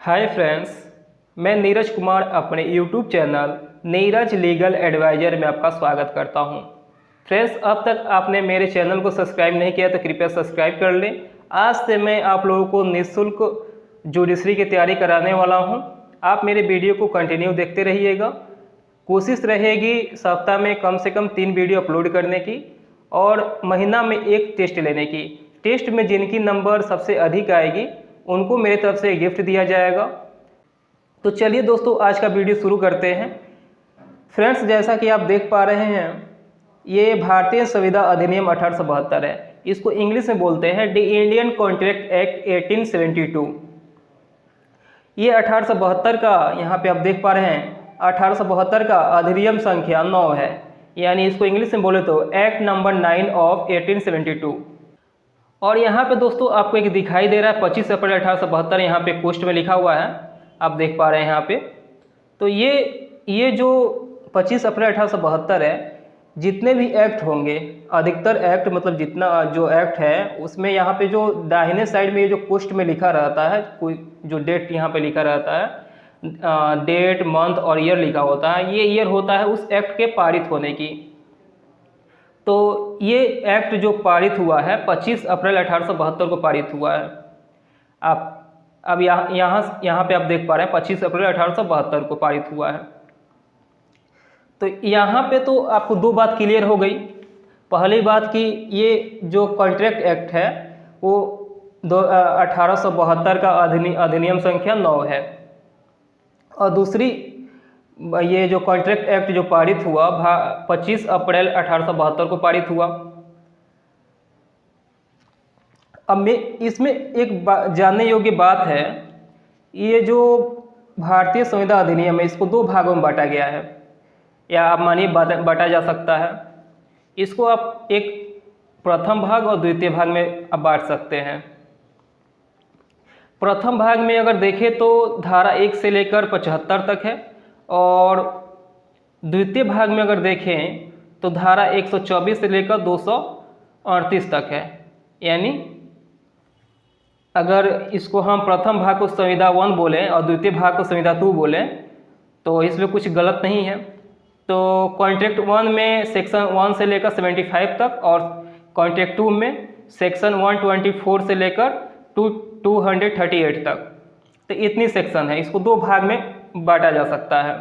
Hi friends, मैं नीरज कुमार अपने YouTube channel Neeraj legal adviser में आपका स्वागत करता हूं। फ्रेंड्स, अब तक आपने मेरे चैनल को सब्सक्राइब नहीं किया तो कृपया सब्सक्राइब कर लें। आज से मैं आप लोगों को निःशुल्क जुडिशरी की तैयारी कराने वाला हूं। आप मेरे वीडियो को कंटिन्यू देखते रहिएगा। कोशिश रहेगी सप्ताह में कम से कम 3 वीडियो अपलोड करने की और महीना में एक टेस्ट लेने की। टेस्ट में जिनकी नंबर सबसे अधिक आएगी उनको मेरे तरफ से गिफ्ट दिया जाएगा। तो चलिए दोस्तों, आज का वीडियो शुरू करते हैं। फ्रेंड्स, जैसा कि आप देख पा रहे हैं, ये भारतीय संविदा अधिनियम 1872 है। इसको इंग्लिश में बोलते हैं द इंडियन कॉन्ट्रैक्ट एक्ट 1872। ये 1872 का, यहाँ पे आप देख पा रहे हैं, 1872 का अधिनियम संख्या 9 है, यानी इसको इंग्लिश में बोले तो एक्ट नंबर 9 ऑफ 1872। और यहाँ पे दोस्तों आपको एक दिखाई दे रहा है 25 अप्रैल 1872, यहाँ पे पोस्ट में लिखा हुआ है, आप देख पा रहे हैं यहाँ पे। तो ये जो 25 अप्रैल 1872 है, जितने भी एक्ट होंगे, अधिकतर एक्ट मतलब जितना जो एक्ट है उसमें यहाँ पे जो दाहिने साइड में ये जो पोस्ट में लिखा रहता है, कोई जो डेट यहाँ पे लिखा रहता है, डेट, मंथ और ईयर लिखा होता है, ये ईयर होता है उस एक्ट के पारित होने की। तो ये एक्ट जो पारित हुआ है 25 अप्रैल 1872 को पारित हुआ है। आप अब यहाँ पे आप देख पा रहे हैं 25 अप्रैल 1872 को पारित हुआ है। तो यहाँ पे तो आपको दो बात क्लियर हो गई। पहली बात कि ये जो कॉन्ट्रैक्ट एक्ट है वो 1872 का अधिनियम संख्या 9 है। और दूसरी, ये जो कॉन्ट्रैक्ट एक्ट जो पारित हुआ 25 अप्रैल 1872 को पारित हुआ। अब मैं इसमें एक जानने योग्य बात है, ये जो भारतीय संविदा अधिनियम है इसको 2 भागों में बांटा गया है, या आप मानिए बांटा जा सकता है। इसको आप एक प्रथम भाग और द्वितीय भाग में आप बांट सकते हैं। प्रथम भाग में अगर देखें तो धारा 1 से लेकर 75 तक है, और द्वितीय भाग में अगर देखें तो धारा 124 से लेकर 238 तक है। यानी अगर इसको हम प्रथम भाग को संविदा 1 बोलें और द्वितीय भाग को संविदा 2 बोलें तो इसमें कुछ गलत नहीं है। तो कॉन्ट्रैक्ट 1 में सेक्शन 1 से लेकर 75 तक, और कॉन्ट्रैक्ट 2 में सेक्शन 124 से लेकर 238 तक। तो इतनी सेक्शन है, इसको 2 भाग में बांटा जा सकता है।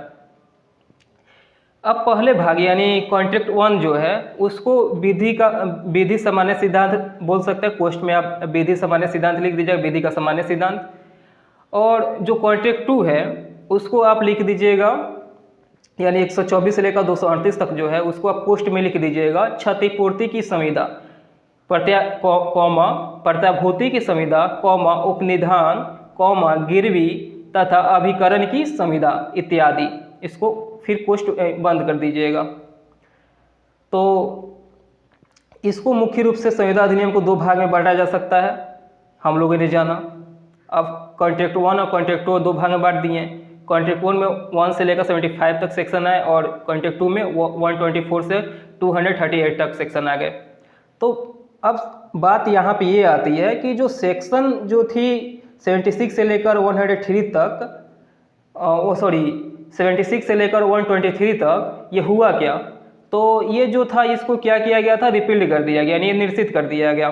अब पहले भाग यानी कॉन्ट्रैक्ट 1 जो है उसको विधि सामान्य सिद्धांत बोल सकते हैं। पोस्ट में आप विधि सामान्य सिद्धांत लिख दीजिएगा, विधि का सामान्य सिद्धांत। और जो कॉन्ट्रैक्ट 2 है उसको आप लिख दीजिएगा, यानी 124 से लेकर 238 तक जो है उसको आप पोस्ट में लिख दीजिएगा, क्षतिपूर्ति की संविदा, प्रत्याभूति की संविदा, उपनिधान, गिरवी तथा अभिकरण की संविदा इत्यादि। इसको फिर पोस्ट बंद कर दीजिएगा। तो इसको मुख्य रूप से संविदा अधिनियम को 2 भाग में बांटा जा सकता है, हम लोगों ने जाना। अब कॉन्ट्रैक्ट 1 और कॉन्ट्रैक्ट 2 2 भाग में बांट दिए। कॉन्ट्रैक्ट 1 में 1 से लेकर 75 तक सेक्शन आए, और कॉन्ट्रैक्ट 2 में 124 से 238 तक सेक्शन आ गए। तो अब बात यहाँ पे ये आती है कि जो सेक्शन जो थी 76 से लेकर 103 तक, 76 से लेकर 123 तक, ये हुआ क्या? तो ये जो था इसको क्या किया गया था, रिपील्ड कर दिया गया, यानी ये निरसित कर दिया गया।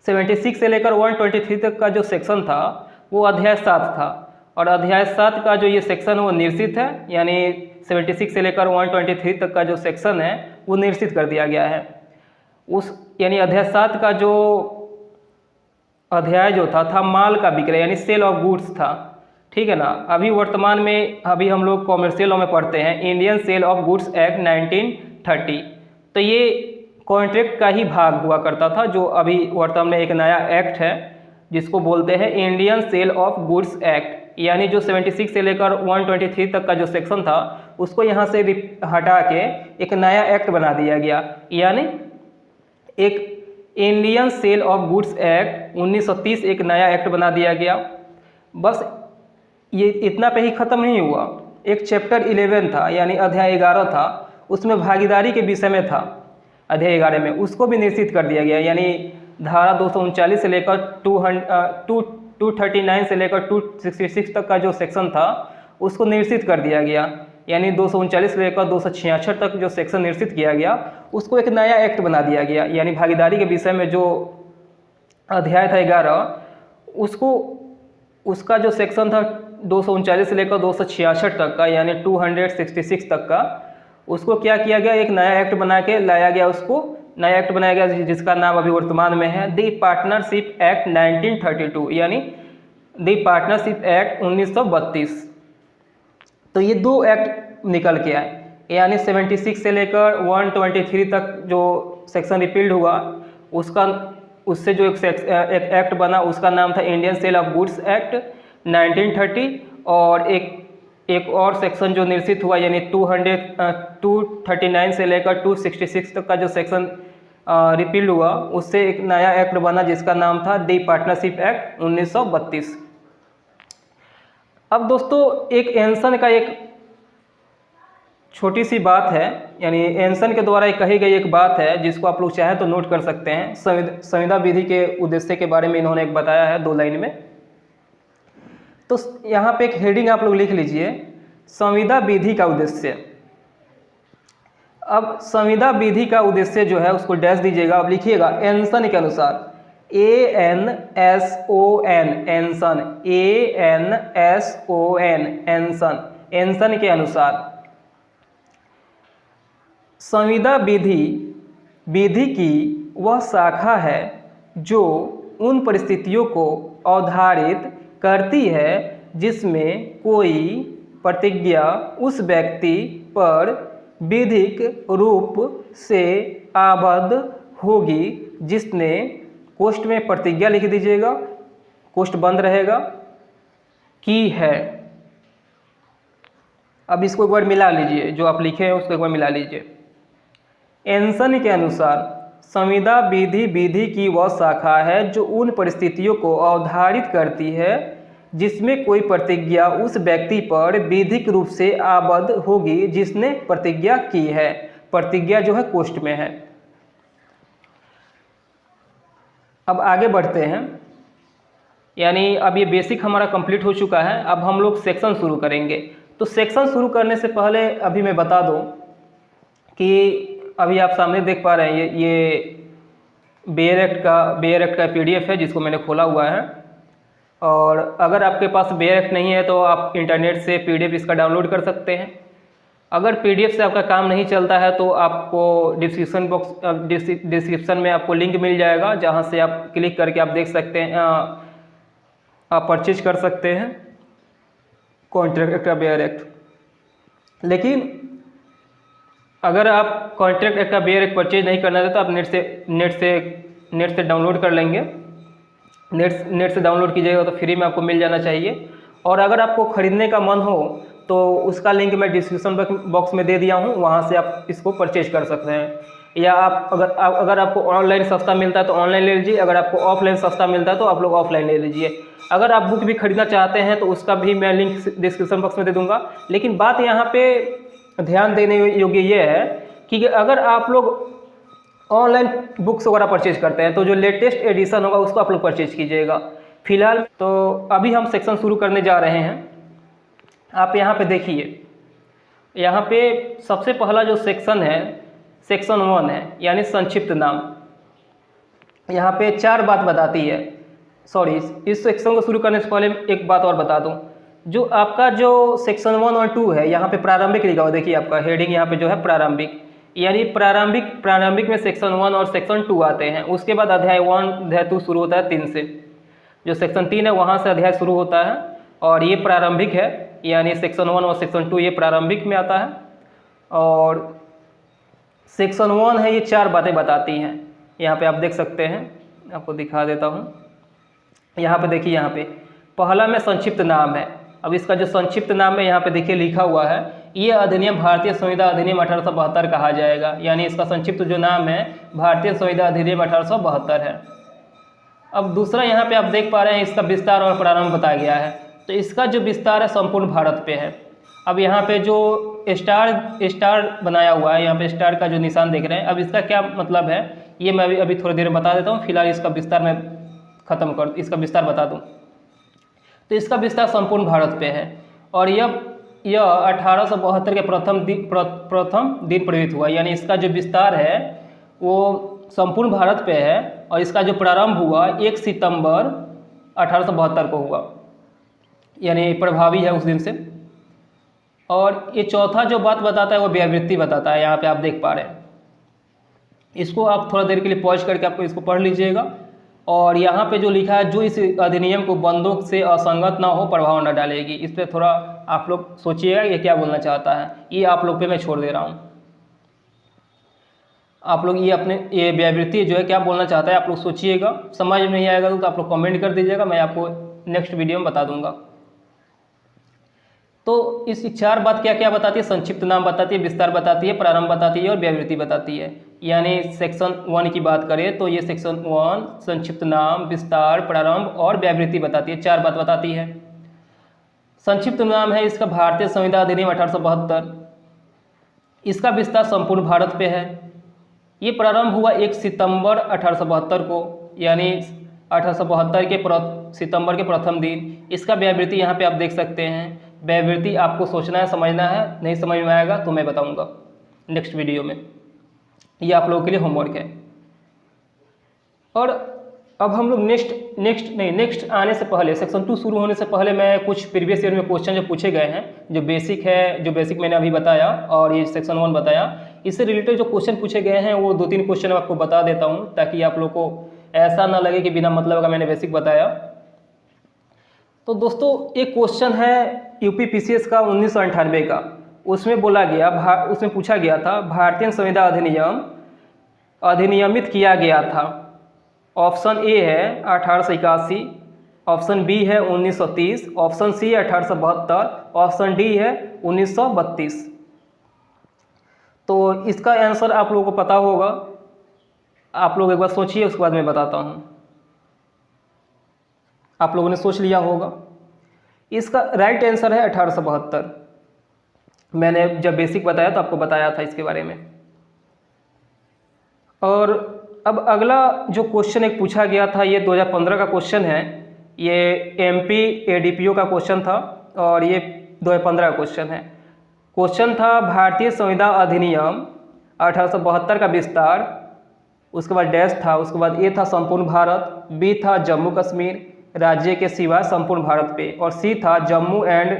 76 से लेकर 123 तक का जो सेक्शन था वो अध्याय 7 था, और अध्याय 7 का जो ये सेक्शन वो निरसित है, यानी 76 से लेकर 123 तक का जो सेक्शन है वो निरसित कर दिया गया है। यानी अध्याय 7 का जो अध्याय जो था माल का विक्रय, यानी सेल ऑफ गुड्स था, ठीक है ना। अभी वर्तमान में हम लोग कॉमर्शियल लॉ में पढ़ते हैं Indian sale of goods act 1930। तो ये कॉन्ट्रैक्ट का ही भाग हुआ करता था, जो अभी वर्तमान में एक नया एक्ट है जिसको बोलते हैं Indian sale of goods act. यानी जो 76 से लेकर 123 तक का जो सेक्शन था उसको यहाँ से हटा के एक नया एक्ट बना दिया गया, यानी एक Indian sale of goods act 1930 एक नया एक्ट बना दिया गया। बस ये इतना पे ही ख़त्म नहीं हुआ। एक चैप्टर 11 था, यानी अध्याय 11 था, उसमें भागीदारी के विषय में था अध्याय 11 में, उसको भी निश्चित कर दिया गया। यानी धारा 239 से लेकर 239 से लेकर 266 तक का जो सेक्शन था उसको निरसित कर दिया गया, यानी 239 से लेकर 266 तक जो सेक्शन निरसित किया गया उसको एक नया एक्ट बना दिया गया। यानी भागीदारी के विषय में जो अध्याय था 11 उसको उसका जो सेक्शन था 239 से लेकर 266 तक का यानी 266 तक का, उसको क्या किया गया, एक नया एक्ट बना के लाया गया, उसको नया एक्ट बनाया गया जिसका नाम अभी वर्तमान में है दी पार्टनरशिप एक्ट 1932 यानी दी पार्टनरशिप एक्ट 1932। तो ये दो एक्ट निकल के आए, यानी 76 से लेकर 123 तक जो सेक्शन रिपील्ड हुआ उससे जो एक एक्ट बना उसका नाम था Indian sale of goods act 1930, और एक और सेक्शन जो निरसित हुआ यानी 239 से लेकर 266 तक का जो सेक्शन रिपील्ड हुआ उससे एक नया एक्ट बना जिसका नाम था दी पार्टनरशिप एक्ट 1932। अब दोस्तों एक एंसन का एक छोटी सी बात है, यानी एंसन के द्वारा कही गई एक बात है जिसको आप लोग चाहें तो नोट कर सकते हैं। संविदा विधि के उद्देश्य के बारे में इन्होंने एक बताया है 2 लाइन में। तो यहाँ पे एक हेडिंग आप लोग लिख लीजिए, संविदा विधि का उद्देश्य। अब संविदा विधि का उद्देश्य जो है उसको डैश दीजिएगा, अब लिखिएगा एंसन के अनुसार, ANSON एंसन, ANSON एंसन, एंसन के अनुसार संविदा विधि की वह शाखा है जो उन परिस्थितियों को अवधारित करती है जिसमें कोई प्रतिज्ञा उस व्यक्ति पर विधिक रूप से आबद्ध होगी जिसने, कोष्ठ में प्रतिज्ञा लिख दीजिएगा, कोष्ठ बंद रहेगा, की है। अब इसको एक बार मिला लीजिए, जो आप लिखे हैं उसको एक बार मिला लीजिए। एंसन के अनुसार संविदा विधि की वह शाखा है जो उन परिस्थितियों को अवधारित करती है जिसमें कोई प्रतिज्ञा उस व्यक्ति पर विधिक रूप से आबद्ध होगी जिसने प्रतिज्ञा की है। प्रतिज्ञा जो है कोष्ठ में है। अब आगे बढ़ते हैं, यानी अब ये बेसिक हमारा कंप्लीट हो चुका है। अब हम लोग सेक्शन शुरू करेंगे। तो सेक्शन शुरू करने से पहले अभी मैं बता दूं कि अभी आप सामने देख पा रहे हैं ये बेयर एक्ट का PDF है जिसको मैंने खोला हुआ है। और अगर आपके पास बेयर एक्ट नहीं है तो आप इंटरनेट से PDF इसका डाउनलोड कर सकते हैं। अगर PDF से आपका काम नहीं चलता है तो आपको डिस्क्रिप्शन में आपको लिंक मिल जाएगा जहां से आप क्लिक करके आप देख सकते हैं, आप परचेज कर सकते हैं कॉन्ट्रैक्ट एक्ट या बेयर एक्ट। लेकिन अगर आप कॉन्ट्रैक्ट एक्ट का बेयर एक्ट परचेज नहीं करना चाहते तो आप नेट से डाउनलोड कर लेंगे। नेट से डाउनलोड कीजिएगा तो फ्री में आपको मिल जाना चाहिए। और अगर आपको ख़रीदने का मन हो तो उसका लिंक मैं डिस्क्रिप्शन बॉक्स में दे दिया हूँ, वहाँ से आप इसको परचेज कर सकते हैं। या आप अगर आपको ऑनलाइन सस्ता मिलता है तो ऑनलाइन ले लीजिए, अगर आपको ऑफलाइन सस्ता मिलता है तो आप लोग ऑफलाइन ले लीजिए। अगर आप बुक भी खरीदना चाहते हैं तो उसका भी मैं लिंक डिस्क्रिप्शन बॉक्स में दे दूँगा। लेकिन बात यहाँ पे ध्यान देने योग्य ये है कि अगर आप लोग ऑनलाइन बुक्स वगैरह परचेज करते हैं तो जो लेटेस्ट एडिशन होगा उसको आप लोग परचेज कीजिएगा। फिलहाल तो अभी हम सेक्शन शुरू करने जा रहे हैं। आप यहाँ पे देखिए, यहाँ पे सबसे पहला जो सेक्शन है सेक्शन 1 है, यानी संक्षिप्त नाम। यहाँ पे 4 बात बताती है। सॉरी, इस सेक्शन को शुरू करने से पहले एक बात और बता दूँ, जो आपका जो सेक्शन 1 और 2 है यहाँ पे प्रारंभिक लिखा हुआ, देखिए आपका हेडिंग यहाँ पे जो है प्रारंभिक, यानी प्रारंभिक में सेक्शन 1 और सेक्शन 2 आते हैं। उसके बाद अध्याय 1 अध्याय 2 शुरू होता है 3 से। जो सेक्शन 3 है वहाँ से अध्याय शुरू होता है और ये प्रारंभिक है, यानी सेक्शन 1 और सेक्शन 2 ये प्रारंभिक में आता है। और सेक्शन 1 है, ये 4 बातें बताती हैं। यहाँ पे आप देख सकते हैं, आपको दिखा देता हूँ। यहाँ पे देखिए, यहाँ पे पहला में संक्षिप्त नाम है। अब इसका जो संक्षिप्त नाम है यहाँ पे देखिए लिखा हुआ है, ये अधिनियम भारतीय संविदा अधिनियम 1872 कहा जाएगा। यानी इसका संक्षिप्त जो नाम है भारतीय संविदा अधिनियम 1872 है। अब दूसरा यहाँ पे आप देख पा रहे हैं, इसका विस्तार और प्रारंभ बताया गया है। तो इसका जो विस्तार है संपूर्ण भारत पे है। अब यहाँ पे जो स्टार बनाया हुआ है, यहाँ पे स्टार का जो निशान देख रहे हैं, अब इसका क्या मतलब है ये मैं अभी थोड़ी देर में बता देता हूँ। फिलहाल इसका विस्तार मैं इसका विस्तार बता दूँ। तो इसका विस्तार संपूर्ण भारत पे है और यह 1872 के प्रथम दिन प्रयुक्त हुआ, यानी इसका जो विस्तार है वो संपूर्ण भारत पे है और इसका जो प्रारंभ हुआ 1 सितंबर 1872 को हुआ, यानी प्रभावी है उस दिन से। और ये चौथा जो बात बताता है वो व्यावृत्ति बताता है, यहाँ पे आप देख पा रहे हैं। इसको आप थोड़ा देर के लिए पॉज करके आपको इसको पढ़ लीजिएगा। और यहाँ पे जो लिखा है, जो इस अधिनियम को बंदों से असंगत ना हो, प्रभाव न डालेगी, इस पर थोड़ा आप लोग सोचिएगा ये क्या बोलना चाहता है। ये आप लोग पे मैं छोड़ दे रहा हूँ, आप लोग ये व्यावृत्ति जो है क्या बोलना चाहता है आप लोग सोचिएगा। समझ में नहीं आएगा तो आप लोग कमेंट कर दीजिएगा, मैं आपको नेक्स्ट वीडियो में बता दूंगा। तो इस 4 बात क्या क्या बताती है, संक्षिप्त नाम बताती है, विस्तार बताती है, प्रारंभ बताती है और व्यावृत्ति बताती है। यानी सेक्शन 1 की बात करें तो ये सेक्शन 1 संक्षिप्त नाम, विस्तार, प्रारंभ और व्यावृत्ति बताती है, 4 बात बताती है। संक्षिप्त नाम है इसका भारतीय संविधान अधिनियम 1872, इसका विस्तार संपूर्ण भारत पे है। ये प्रारंभ हुआ 1 सितंबर 1872 को, यानी 1872 के सितंबर के प्रथम दिन। इसका व्यावृत्ति यहाँ पे आप देख सकते हैं। व्यावृत्ति आपको सोचना है, समझना है, नहीं समझ में आएगा तो मैं बताऊंगा नेक्स्ट वीडियो में, ये आप लोगों के लिए होमवर्क है। और अब हम लोग नेक्स्ट आने से पहले, सेक्शन 2 शुरू होने से पहले मैं कुछ प्रीवियस ईयर में क्वेश्चन जो पूछे गए हैं, जो बेसिक है, जो बेसिक मैंने अभी बताया और ये सेक्शन 1 बताया, इससे रिलेटेड जो क्वेश्चन पूछे गए हैं वो 2-3 क्वेश्चन आपको बता देता हूँ, ताकि आप लोग को ऐसा ना लगे कि बिना मतलब का मैंने बेसिक बताया। तो दोस्तों एक क्वेश्चन है यूपी पीसीएस का 1998 का, उसमें बोला गया, उसमें पूछा गया था भारतीय संविधान अधिनियमित किया गया था। ऑप्शन ए है 1881, ऑप्शन बी है 1930, ऑप्शन सी है 1872, ऑप्शन डी है 1932। तो इसका आंसर आप लोगों को पता होगा, आप लोग एक बार सोचिए, उसके बाद मैं बताता हूँ। आप लोगों ने सोच लिया होगा। इसका राइट आंसर है 1872। मैंने जब बेसिक बताया तो आपको बताया था इसके बारे में। और अब अगला जो क्वेश्चन एक पूछा गया था, ये 2015 का क्वेश्चन है, ये एमपी एडीपीओ का क्वेश्चन था और ये 2015 का क्वेश्चन है। क्वेश्चन था भारतीय संविधान अधिनियम 1872 का विस्तार, उसके बाद डैश था, उसके बाद ए था संपूर्ण भारत, बी था जम्मू कश्मीर राज्य के सिवा संपूर्ण भारत पे, और सी था जम्मू एंड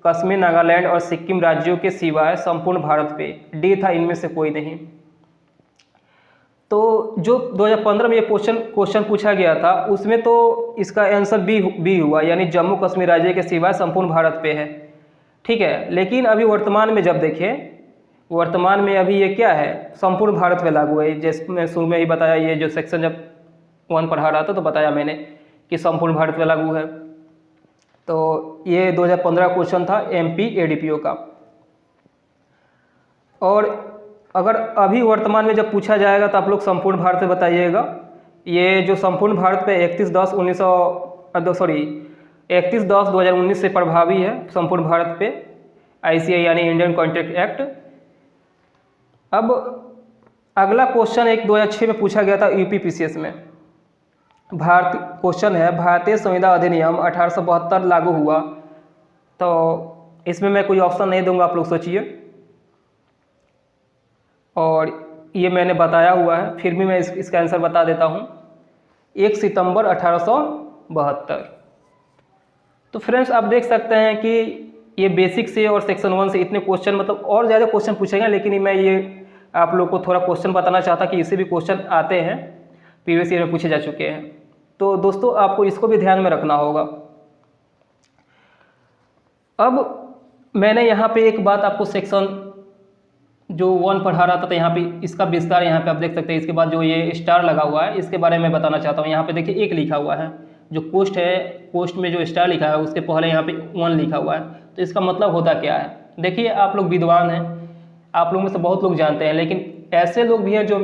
कश्मीर, नागालैंड और सिक्किम राज्यों के सिवाय संपूर्ण भारत पे, डी था इनमें से कोई नहीं। तो जो 2015 में ये क्वेश्चन पूछा गया था उसमें तो इसका आंसर बी हुआ, यानी जम्मू कश्मीर राज्य के सिवाय संपूर्ण भारत पे है, ठीक है। लेकिन अभी वर्तमान में जब देखें, वर्तमान में अभी ये क्या है, संपूर्ण भारत पे लागू है। जैसे मैं शुरू में ही बताया, ये जो सेक्शन जब 1 पढ़ा रहा था तो बताया मैंने कि संपूर्ण भारत पे लागू है। तो ये 2015 क्वेश्चन था एमपी एडीपीओ का। और अगर अभी वर्तमान में जब पूछा जाएगा तो आप लोग संपूर्ण भारत पे बताइएगा। ये जो संपूर्ण भारत पे 31/10/2019 से प्रभावी है संपूर्ण भारत पे, आईसीए यानी इंडियन कॉन्ट्रैक्ट एक्ट। अब अगला क्वेश्चन एक 2006 में पूछा गया था यूपी पीसीएस में। क्वेश्चन है भारतीय संविधान अधिनियम 1872 लागू हुआ, तो इसमें मैं कोई ऑप्शन नहीं दूंगा, आप लोग सोचिए। और ये मैंने बताया हुआ है, फिर भी मैं इसका आंसर बता देता हूँ, 1 सितंबर 1872। तो फ्रेंड्स आप देख सकते हैं कि ये बेसिक से और सेक्शन 1 से इतने क्वेश्चन, मतलब और ज़्यादा क्वेश्चन पूछेंगे, लेकिन मैं ये आप लोग को थोड़ा क्वेश्चन बताना चाहता कि इससे भी क्वेश्चन आते हैं, प्रीवियस ईयर में पूछे जा चुके हैं। तो दोस्तों आपको इसको भी ध्यान में रखना होगा। अब मैंने यहाँ पे एक बात आपको सेक्शन जो 1 पढ़ा रहा था, तो यहाँ पे इसका विस्तार यहाँ पे आप देख सकते हैं। इसके बाद जो ये स्टार लगा हुआ है इसके बारे में बताना चाहता हूँ। यहाँ पे देखिए 1 लिखा हुआ है, जो पोस्ट है, पोस्ट में जो स्टार लिखा है उसके पहले यहाँ पे 1 लिखा हुआ है। तो इसका मतलब होता क्या है? देखिए आप लोग विद्वान हैं, आप लोग में से बहुत लोग जानते हैं, लेकिन ऐसे लोग भी हैं जो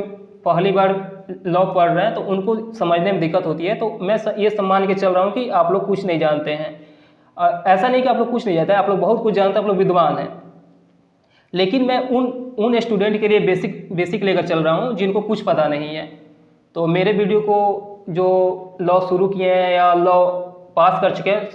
पहली बार लॉ पढ़ रहे हैं तो उनको समझने में दिक्कत होती है। तो मैं ये सम्मान के चल रहा हूँ कि आप लोग कुछ नहीं जानते हैं। ऐसा नहीं कि आप लोग कुछ नहीं जानते हैं, आप लोग बहुत कुछ जानते हैं, आप लोग विद्वान हैं। लेकिन मैं उन स्टूडेंट के लिए बेसिक लेकर चल रहा हूँ जिनको कुछ पता नहीं है। तो मेरे वीडियो को जो लॉ शुरू किए हैं या लॉ पास कर चुके हैं,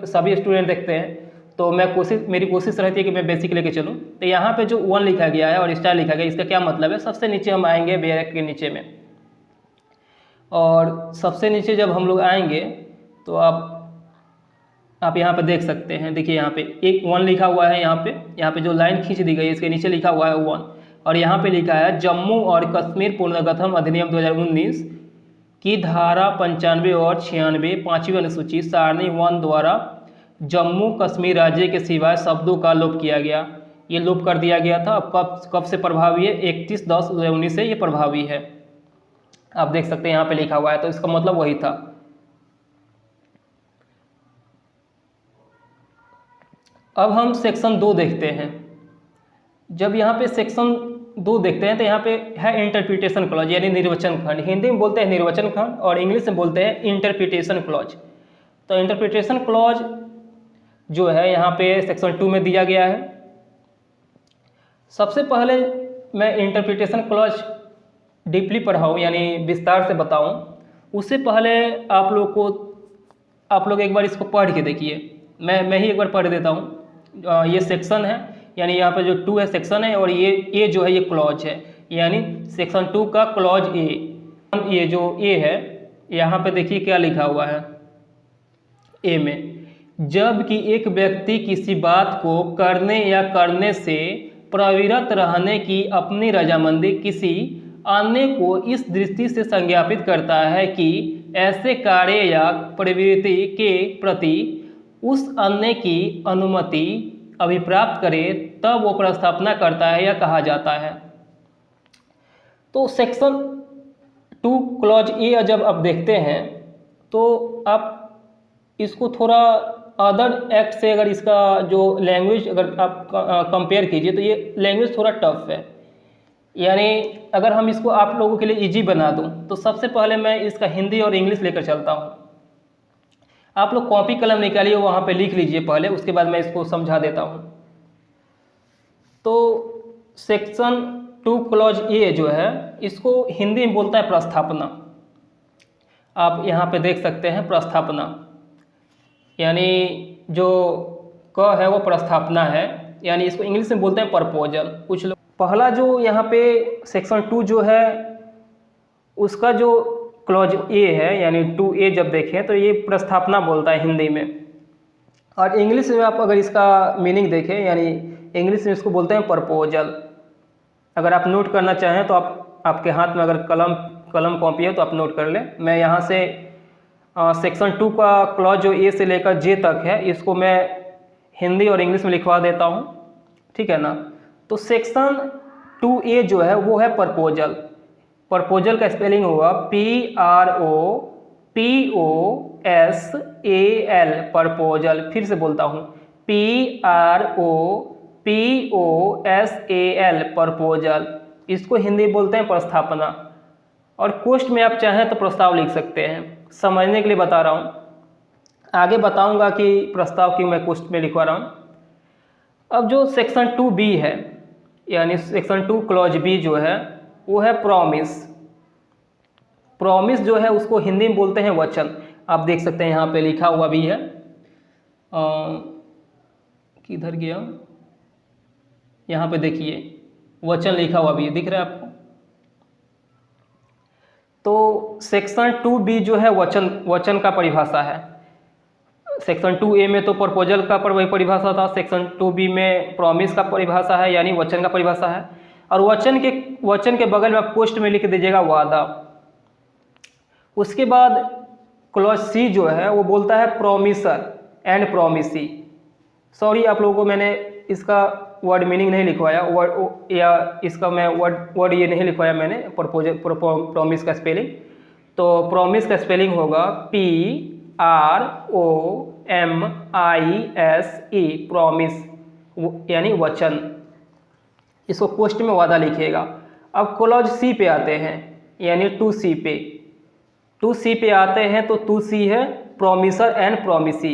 सभी स्टूडेंट देखते हैं, तो मेरी कोशिश रहती है कि मैं बेसिक लेके चलूँ। तो यहाँ पे जो 1 लिखा गया है और स्टार लिखा गया है, इसका क्या मतलब है? सबसे नीचे हम आएंगे बैरक के नीचे में, और सबसे नीचे जब हम लोग आएंगे तो आप यहाँ पे देख सकते हैं। देखिए यहाँ पे एक 1 लिखा हुआ है, यहाँ पे जो लाइन खींच दी गई है इसके नीचे लिखा हुआ है 1, और यहाँ पे लिखा है जम्मू और कश्मीर पुनर्गठन अधिनियम 2019 की धारा 95 और 96 5वीं अनुसूची सारणी 1 द्वारा जम्मू कश्मीर राज्य के सिवाय शब्दों का लोप किया गया। ये लोप कर दिया गया था। अब कब से प्रभावी है? 31/10/2019 से ये प्रभावी है। आप देख सकते हैं यहाँ पे लिखा हुआ है, तो इसका मतलब वही था। अब हम सेक्शन 2 देखते हैं। जब यहाँ पे सेक्शन 2 देखते हैं तो यहाँ पे है इंटरप्रिटेशन क्लॉज, यानी निर्वचन खंड। हिंदी में बोलते हैं निर्वचन खंड और इंग्लिश में बोलते हैं इंटरप्रिटेशन क्लॉज। तो इंटरप्रिटेशन क्लॉज जो है यहाँ पे सेक्शन 2 में दिया गया है। सबसे पहले मैं इंटरप्रिटेशन क्लॉज डीपली पढ़ाऊँ, यानी विस्तार से बताऊँ, उससे पहले आप लोग एक बार इसको पढ़ के देखिए। मैं ही एक बार पढ़ देता हूँ। ये सेक्शन है, यानी यहाँ पे जो 2 है सेक्शन है, और ये जो है ये क्लॉज है, यानी सेक्शन 2 का क्लॉज ए। ये जो ए है यहाँ पे देखिए क्या लिखा हुआ है ए में, जब कि एक व्यक्ति किसी बात को करने या करने से प्रवृत्त रहने की अपनी रजामंदी किसी अन्य को इस दृष्टि से संज्ञापित करता है कि ऐसे कार्य या प्रवृत्ति के प्रति उस अन्य की अनुमति अभिप्राप्त करे, तब वो प्रस्थापना करता है या कहा जाता है। तो सेक्शन 2 क्लॉज ए जब आप देखते हैं तो आप इसको थोड़ा अदर एक्ट से, अगर इसका जो लैंग्वेज अगर आप कंपेयर कीजिए तो ये लैंग्वेज थोड़ा टफ है। यानी अगर हम इसको आप लोगों के लिए इजी बना दूं तो सबसे पहले मैं इसका हिंदी और इंग्लिश लेकर चलता हूं। आप लोग कॉपी कलम निकालिए, वहाँ पे लिख लीजिए पहले, उसके बाद मैं इसको समझा देता हूँ। तो सेक्शन 2 क्लॉज ए जो है इसको हिंदी में बोलता है प्रस्थापना। आप यहाँ पे देख सकते हैं प्रस्थापना, यानी जो क है वो प्रस्थापना है, यानी इसको इंग्लिश में बोलते हैं प्रपोजल। कुछ लोग पहला जो यहाँ पे सेक्शन 2 जो है उसका जो क्लॉज ए है, यानी 2A जब देखें तो ये प्रस्थापना बोलता है हिंदी में। और इंग्लिश में आप अगर इसका मीनिंग देखें, यानी इंग्लिश में इसको बोलते हैं प्रपोजल। अगर आप नोट करना चाहें तो आपके हाथ में अगर कलम कॉपी है तो आप नोट कर लें। मैं यहाँ से सेक्शन 2 का क्लॉज जो ए से लेकर जे तक है इसको मैं हिंदी और इंग्लिश में लिखवा देता हूँ, ठीक है ना। तो सेक्शन 2A जो है वो है प्रपोजल। प्रपोजल का स्पेलिंग होगा PROPOSAL, प्रपोजल। फिर से बोलता हूँ PROPOSAL, प्रपोजल। इसको हिंदी बोलते हैं प्रस्थापना। और कोष्ठ में आप चाहें तो प्रस्ताव लिख सकते हैं, समझने के लिए बता रहा हूँ। आगे बताऊँगा कि प्रस्ताव क्यों मैं कोष्ठ में लिखवा रहा हूँ। अब जो सेक्शन 2B है, यानी सेक्शन 2 क्लॉज बी जो है वो है प्रॉमिस। प्रॉमिस जो है उसको हिंदी में बोलते हैं वचन। आप देख सकते हैं यहाँ पे लिखा हुआ भी है, किधर गया, यहाँ पे देखिए वचन लिखा हुआ भी है, दिख रहा है आपको। तो सेक्शन 2B जो है वचन का परिभाषा है। सेक्शन 2A में तो प्रपोजल का वही परिभाषा था, सेक्शन 2B में प्रॉमिस का परिभाषा है, यानी वचन का परिभाषा है। और वचन के बगल में आप पोस्ट में लिख दीजिएगा वादा। उसके बाद क्लॉज सी जो है वो बोलता है प्रोमिसर एंड प्रोमिसी। सॉरी आप लोगों को मैंने इसका वर्ड मीनिंग नहीं लिखवाया, वर्ड या इसका मैं वर्ड ये नहीं लिखवाया मैंने, प्रॉमिस का स्पेलिंग। तो प्रॉमिस का स्पेलिंग होगा PROMISE, प्रॉमिस, यानी वचन। इसको पोस्ट में वादा लिखिएगा। अब क्लॉज सी पे आते हैं, यानी 2C पे। 2C पे आते हैं तो 2C है प्रोमिसर एंड प्रोमिसी।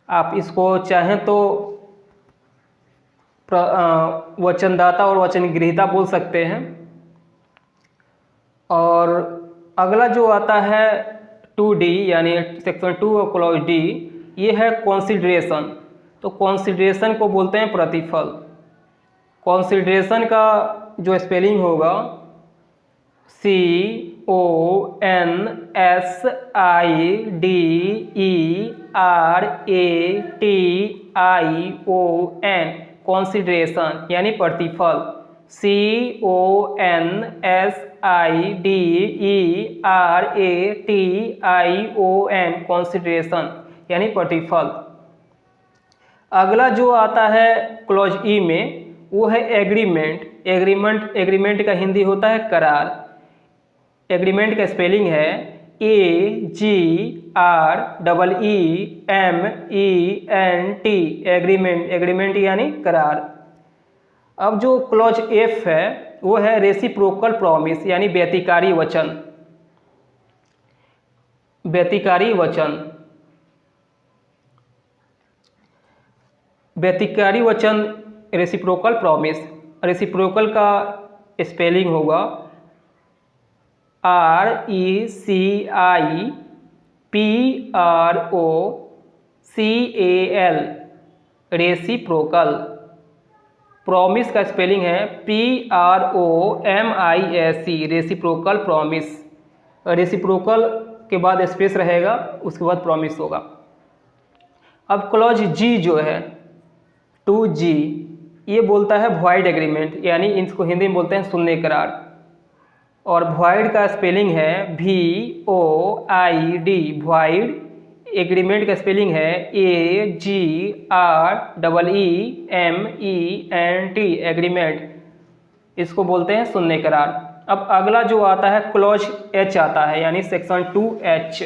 आप इसको चाहें तो वचनदाता और वचनग्रहीता बोल सकते हैं। और अगला जो आता है 2D यानी सेक्शन 2 और क्लॉज डी, ये है कंसीडरेशन। तो कंसीडरेशन को बोलते हैं प्रतिफल। कंसीडरेशन का जो स्पेलिंग होगा CONSIDERATION, कंसीडरेशन यानी प्रतिफल। CONSIDERATION, कंसीडरेशन यानी प्रतिफल। अगला जो आता है क्लॉज ई में, वो है एग्रीमेंट। एग्रीमेंट का हिंदी होता है करार। एग्रीमेंट का स्पेलिंग है AGREEMENT, एग्रीमेंट यानी करार। अब जो क्लॉज एफ है वो है रेसिप्रोकल प्रॉमिस यानी व्यतिकारी वचन। व्यतिकारी वचन रेसिप्रोकल प्रॉमिस। रेसिप्रोकल का स्पेलिंग होगा RECIPROCAL, रेसिप्रोकल। प्रॉमिस का स्पेलिंग है PROMISE, रेसिप्रोकल प्रॉमिस। रेसिप्रोकल के बाद स्पेस रहेगा, उसके बाद प्रॉमिस होगा। अब क्लॉज जी जो है 2G, ये बोलता है वॉइड एग्रीमेंट, यानी इसको हिंदी में बोलते हैं शून्य करार। और वॉइड का स्पेलिंग है VOID, वॉइड। एग्रीमेंट का स्पेलिंग है AGREEMENT, एग्रीमेंट। इसको बोलते हैं शून्य करार। अब अगला जो आता है क्लॉज एच आता है, यानी सेक्शन 2H,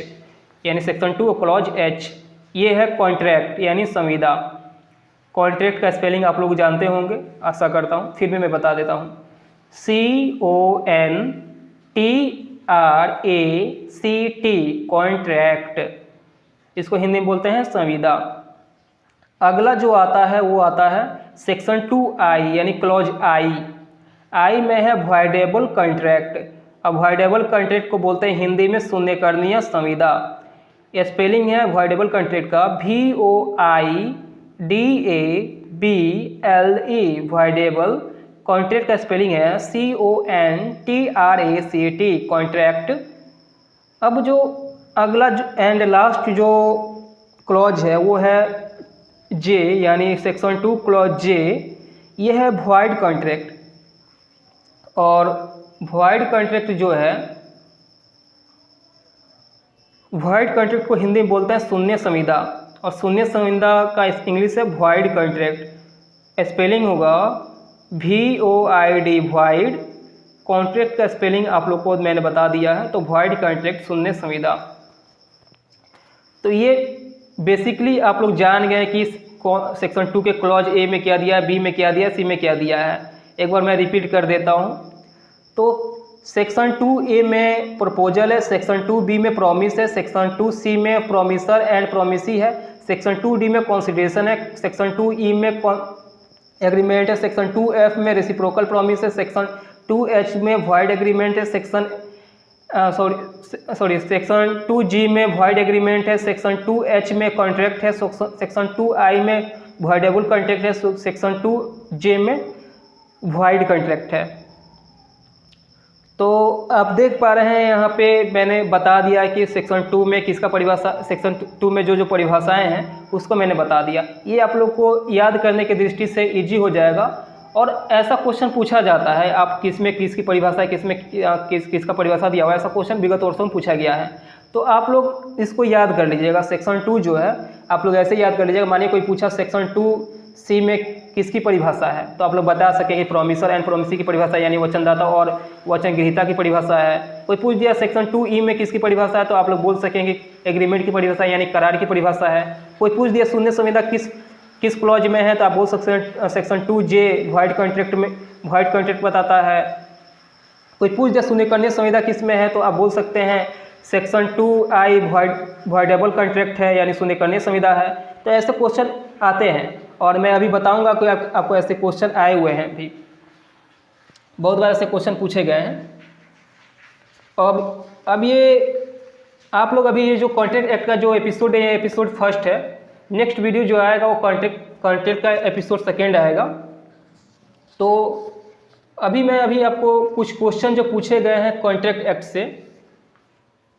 यानी सेक्शन 2 क्लॉज एच। ये है कॉन्ट्रैक्ट यानी संविदा। कॉन्ट्रैक्ट का स्पेलिंग आप लोग जानते होंगे, आशा करता हूँ, फिर भी मैं बता देता हूँ। CONTRACT, contract. इसको हिंदी में बोलते हैं संविदा। अगला जो आता है वो आता है सेक्शन 2I यानी क्लॉज आई। आई में है वॉइडेबल कॉन्ट्रैक्ट। अब वॉइडेबल कॉन्ट्रैक्ट को बोलते हैं हिंदी में शून्यकरणीय संविदा। स्पेलिंग है वॉइडेबल कॉन्ट्रैक्ट का VOIDABLE, वॉइडेबल। कॉन्ट्रैक्ट का स्पेलिंग है CONTRACT, कॉन्ट्रैक्ट। अब जो अगला जो एंड लास्ट जो क्लॉज है वो है जे, यानी सेक्शन 2 क्लॉज जे। ये है वॉइड कॉन्ट्रैक्ट। और वॉइड कॉन्ट्रैक्ट जो है, वॉइड कॉन्ट्रैक्ट को हिंदी में बोलते हैं शून्य संविदा। और शून्य संविदा का इंग्लिश है वॉइड कॉन्ट्रैक्ट। स्पेलिंग होगा VOID, वॉइड। कॉन्ट्रैक्ट का स्पेलिंग आप लोग को मैंने बता दिया है, तो वॉइड कॉन्ट्रैक्ट शून्य संविदा। तो ये बेसिकली आप लोग जान गए कि सेक्शन 2 के क्लॉज ए में क्या दिया है, बी में क्या दिया है, सी में क्या दिया है। एक बार मैं रिपीट कर देता हूँ। तो सेक्शन 2A में प्रपोजल है, सेक्शन 2B में प्रॉमिस है, सेक्शन 2C में प्रॉमिसर एंड प्रॉमिसी है, सेक्शन 2D में कंसीडरेशन है, सेक्शन 2E में एग्रीमेंट है, सेक्शन 2F में रेसिप्रोकल प्रॉमिस है, सेक्शन 2H में वॉइड एग्रीमेंट है, सेक्शन 2G में वॉइड एग्रीमेंट है, सेक्शन 2H में कॉन्ट्रैक्ट है, सेक्शन 2I में वॉइडेबल कॉन्ट्रैक्ट है, सेक्शन 2J में वॉइड कॉन्ट्रैक्ट है। तो आप देख पा रहे हैं यहाँ पे मैंने बता दिया कि सेक्शन 2 में किसका परिभाषा, सेक्शन 2 में जो परिभाषाएं हैं उसको मैंने बता दिया। ये आप लोग को याद करने की दृष्टि से इजी हो जाएगा। और ऐसा क्वेश्चन पूछा जाता है, आप किसमें किसकी परिभाषा है, किसमें किसका परिभाषा दिया हुआ है, ऐसा क्वेश्चन विगत वर्षों में पूछा गया है। तो आप लोग इसको याद कर लीजिएगा। सेक्शन 2 जो है आप लोग ऐसे याद कर लीजिएगा। मानिए कोई पूछा सेक्शन 2C में किसकी परिभाषा है, तो आप लोग बता सकेंगे प्रॉमिसर एंड प्रॉमिसी की परिभाषा यानी वचनदाता और वचनग्रहीता की परिभाषा है। कोई पूछ दिया सेक्शन 2E में किसकी परिभाषा है, तो आप लोग बोल सकेंगे एग्रीमेंट की परिभाषा यानी करार की परिभाषा है। कोई पूछ दिया शून्य संविदा किस क्लॉज में है, तो आप बोल सकते हैं सेक्शन 2J वॉइड कॉन्ट्रैक्ट में, वॉइड कॉन्ट्रैक्ट बताता है। कोई पूछ दिया शून्यकरणीय संविदा किस में है, तो आप बोल सकते हैं सेक्शन 2I वॉइडेबल कॉन्ट्रैक्ट है यानी शून्यकरणीय संविदा है। तो ऐसे क्वेश्चन आते हैं और मैं अभी बताऊंगा कि आपको ऐसे क्वेश्चन आए हुए हैं भी, बहुत बार ऐसे क्वेश्चन पूछे गए हैं। अब ये आप लोग अभी ये जो कॉन्ट्रैक्ट एक्ट का जो एपिसोड है, ये एपिसोड फर्स्ट है। नेक्स्ट वीडियो जो आएगा वो कॉन्ट्रैक्ट का एपिसोड सेकेंड आएगा। तो अभी आपको कुछ क्वेश्चन जो पूछे गए हैं कॉन्ट्रैक्ट एक्ट से,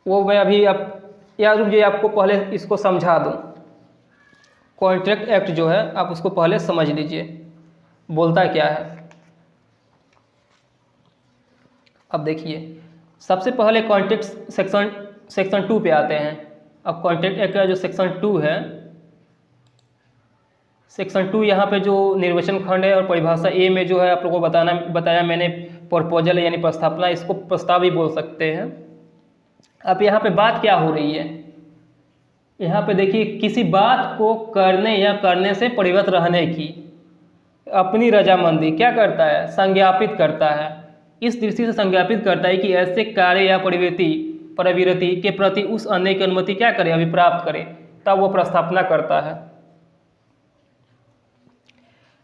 वो मैं अभी आपको पहले इसको समझा दूँ। कॉन्ट्रैक्ट एक्ट जो है आप उसको पहले समझ लीजिए बोलता क्या है। अब देखिए, सबसे पहले कॉन्ट्रैक्ट सेक्शन 2 पे आते हैं। अब कॉन्ट्रैक्ट एक्ट का जो सेक्शन 2 है, सेक्शन 2 यहाँ पे जो निर्वचन खंड है और परिभाषा ए में जो है आप लोगों को बताया मैंने, प्रपोजल यानी प्रस्तावना, इसको प्रस्ताव भी बोल सकते हैं। अब यहाँ पे बात क्या हो रही है, यहाँ पे देखिए, किसी बात को करने या करने से परिवर्त रहने की अपनी रजामंदी क्या करता है, संज्ञापित करता है। इस दृष्टि से संज्ञापित करता है कि ऐसे कार्य या प्रवृत्ति के प्रति उस अन्य की अनुमति क्या करे, अभिप्राप्त करे, तब वो प्रस्तावना करता है।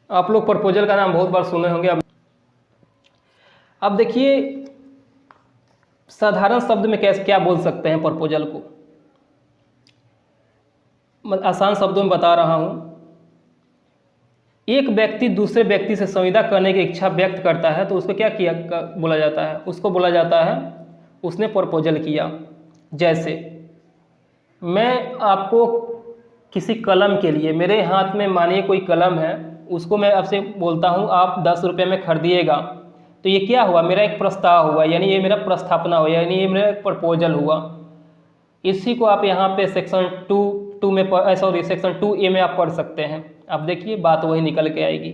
आप लोग प्रपोजल का नाम बहुत बार सुने होंगे। अब देखिए, साधारण शब्द में कैसे क्या बोल सकते हैं प्रपोजल को, मैं आसान शब्दों में बता रहा हूँ। एक व्यक्ति दूसरे व्यक्ति से संविदा करने की इच्छा व्यक्त करता है तो उसको क्या बोला जाता है, उसको बोला जाता है उसने प्रपोजल किया। जैसे मैं आपको किसी कलम के लिए, मेरे हाथ में मानिए कोई कलम है, उसको मैं आपसे बोलता हूँ आप 10 रुपये में खरीदिएगा, तो ये क्या हुआ, मेरा एक प्रस्ताव हुआ, यानी ये मेरा प्रस्थापना हुआ, यानी ये मेरा एक प्रपोजल हुआ। इसी को आप यहाँ पे सेक्शन 2A में आप पढ़ सकते हैं। अब देखिए बात वही निकल के आएगी।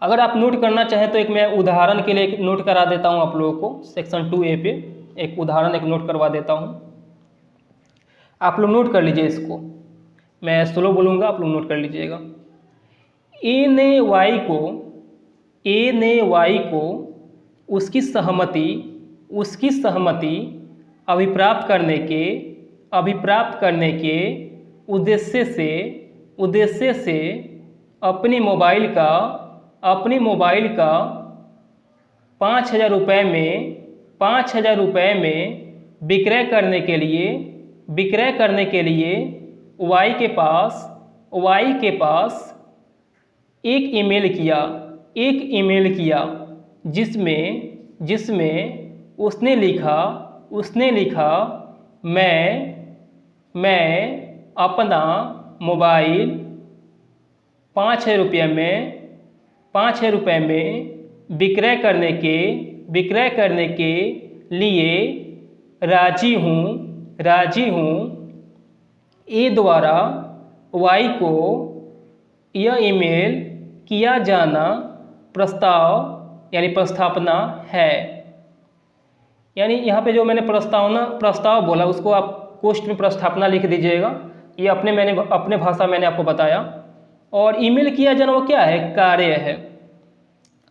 अगर आप नोट करना चाहें तो एक मैं उदाहरण के लिए एक नोट करा देता हूँ आप लोगों को। सेक्शन 2A पे एक उदाहरण एक नोट करवा देता हूँ, आप लोग नोट कर लीजिए इसको। मैं स्लो बोलूँगा, आप लोग नोट कर लीजिएगा। ए ने वाई को उसकी सहमति अभिप्राप्त करने के उद्देश्य से अपनी मोबाइल का 5,000 रुपये में विक्रय करने के लिए वाई के पास एक ईमेल किया जिसमें उसने लिखा मैं अपना मोबाइल 5,000 रुपये में विक्रय करने के लिए राजी हूँ। ए द्वारा वाई को यह ईमेल किया जाना प्रस्तावना है। यानी यहाँ पे जो मैंने प्रस्ताव बोला उसको आप पोस्ट में प्रस्तावना लिख दीजिएगा। ये अपने भाषा मैंने आपको बताया। और ईमेल किया जाना वो क्या है, कार्य है।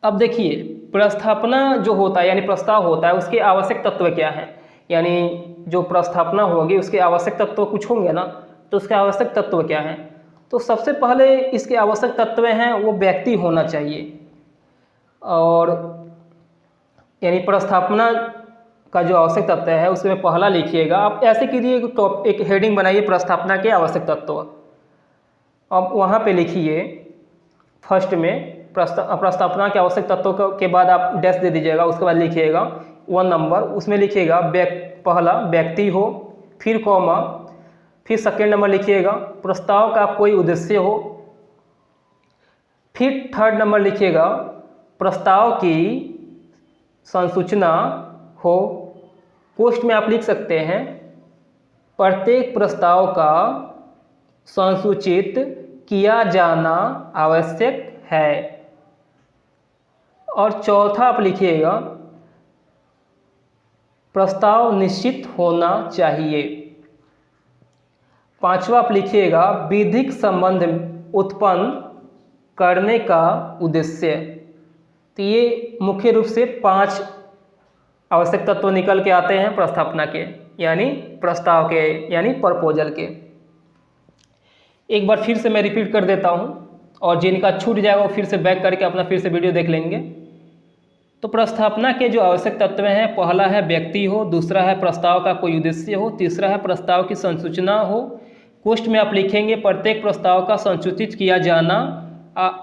अब देखिए, प्रस्तावना जो होता है यानी प्रस्ताव होता है, उसके आवश्यक तत्व क्या हैं, यानी जो प्रस्तावना होगी उसके आवश्यक तत्व कुछ होंगे ना, तो उसके आवश्यक तत्व क्या हैं। तो सबसे पहले इसके आवश्यक तत्व हैं वो व्यक्ति होना चाहिए। और यानी प्रस्तावना का जो आवश्यक तत्व है उसमें पहला लिखिएगा। आप ऐसे कीजिए, एक हेडिंग बनाइए प्रस्तावना के आवश्यक तत्व। अब वहाँ पे लिखिए फर्स्ट में प्रस्तावना के आवश्यक तत्वों के बाद आप डैश दे दीजिएगा। उसके बाद लिखिएगा 1 नंबर, उसमें लिखिएगा पहला व्यक्ति हो, फिर कॉमा, फिर सेकेंड नंबर लिखिएगा प्रस्ताव का कोई उद्देश्य हो, फिर थर्ड नंबर लिखिएगा प्रस्ताव की संसूचना हो। पोस्ट में आप लिख सकते हैं प्रत्येक प्रस्ताव का संसूचित किया जाना आवश्यक है। और चौथा आप लिखिएगा प्रस्ताव निश्चित होना चाहिए। पांचवा आप लिखिएगा विधिक संबंध उत्पन्न करने का उद्देश्य। तो ये मुख्य रूप से 5 आवश्यक तत्व निकल के आते हैं प्रस्तावना के, यानी प्रस्ताव के, यानी प्रपोजल के। एक बार फिर से मैं रिपीट कर देता हूँ, और जिनका छूट जाएगा वो फिर से बैक करके अपना फिर से वीडियो देख लेंगे। तो प्रस्तावना के जो आवश्यक तत्व हैं, पहला है व्यक्ति हो, दूसरा है प्रस्ताव का कोई उद्देश्य हो, तीसरा है प्रस्ताव की संसूचना हो। कोष्ठ में आप लिखेंगे प्रत्येक प्रस्ताव का संसूचित किया जाना